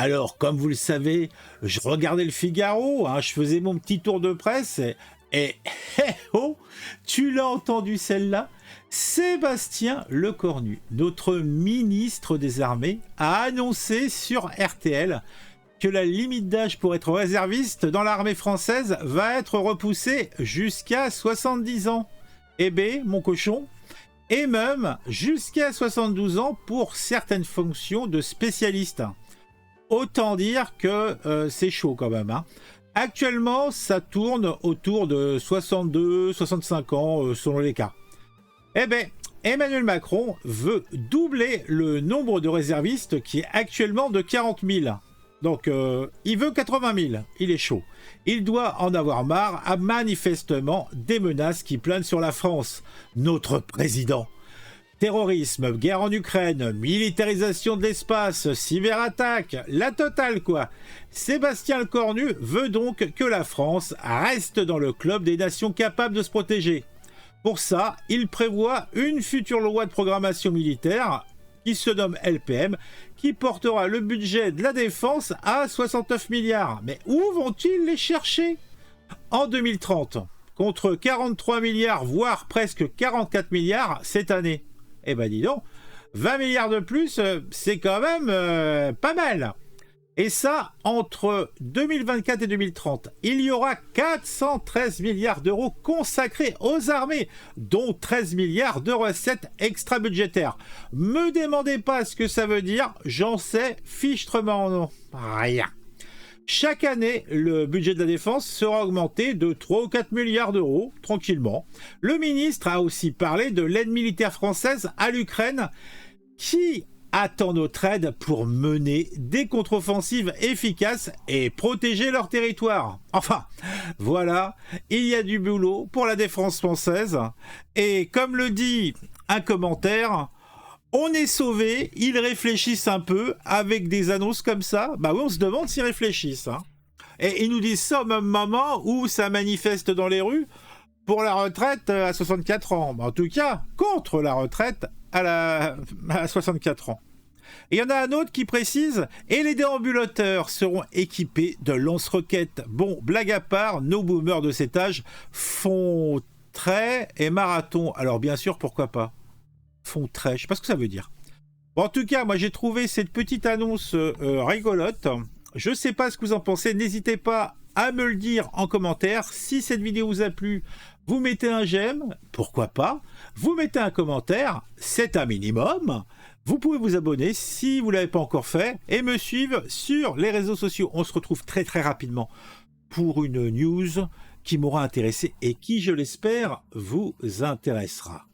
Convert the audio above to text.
Alors, comme vous le savez, je regardais le Figaro, hein, je faisais mon petit tour de presse et oh, tu l'as entendu celle-là? Sébastien Lecornu, notre ministre des Armées, a annoncé sur RTL que la limite d'âge pour être réserviste dans l'armée française va être repoussée jusqu'à 70 ans. Eh ben, mon cochon, et même jusqu'à 72 ans pour certaines fonctions de spécialiste. Autant dire que c'est chaud quand même. Hein. Actuellement, ça tourne autour de 62, 65 ans selon les cas. Eh bien, Emmanuel Macron veut doubler le nombre de réservistes qui est actuellement de 40 000. Donc, il veut 80 000. Il est chaud. Il doit en avoir marre à manifestement des menaces qui planent sur la France. Notre président. Terrorisme, guerre en Ukraine, militarisation de l'espace, cyberattaque, la totale quoi. Sébastien Lecornu veut donc que la France reste dans le club des nations capables de se protéger. Pour ça, il prévoit une future loi de programmation militaire qui se nomme LPM, qui portera le budget de la défense à 69 milliards. Mais où vont-ils les chercher en 2030 contre 43 milliards, voire presque 44 milliards cette année? Eh ben dis donc, 20 milliards de plus, c'est quand même pas mal. Et ça, entre 2024 et 2030, il y aura 413 milliards d'euros consacrés aux armées, dont 13 milliards de recettes extra-budgétaires. Me demandez pas ce que ça veut dire, j'en sais fichtrement rien. Chaque année, le budget de la défense sera augmenté de 3 ou 4 milliards d'euros, tranquillement. Le ministre a aussi parlé de l'aide militaire française à l'Ukraine, qui attend notre aide pour mener des contre-offensives efficaces et protéger leur territoire. Enfin, voilà, il y a du boulot pour la défense française. Et comme le dit un commentaire, on est sauvés, ils réfléchissent un peu avec des annonces comme ça. Bah oui, on se demande s'ils réfléchissent. Hein. Et ils nous disent ça au même moment où ça manifeste dans les rues pour la retraite à 64 ans. En tout cas, contre la retraite à 64 ans. Et il y en a un autre qui précise, et les déambulateurs seront équipés de lance-roquettes. Bon, blague à part, nos boomers de cet âge font trait et marathon. Alors bien sûr, pourquoi pas? Font trait, je sais pas ce que ça veut dire. Bon, en tout cas, moi j'ai trouvé cette petite annonce rigolote. Je sais pas ce que vous en pensez, n'hésitez pas à me le dire en commentaire. Si cette vidéo vous a plu, vous mettez un j'aime, pourquoi pas. Vous mettez un commentaire, c'est un minimum. Vous pouvez vous abonner si vous ne l'avez pas encore fait et me suivre sur les réseaux sociaux. On se retrouve très très rapidement pour une news qui m'aura intéressé et qui, je l'espère, vous intéressera.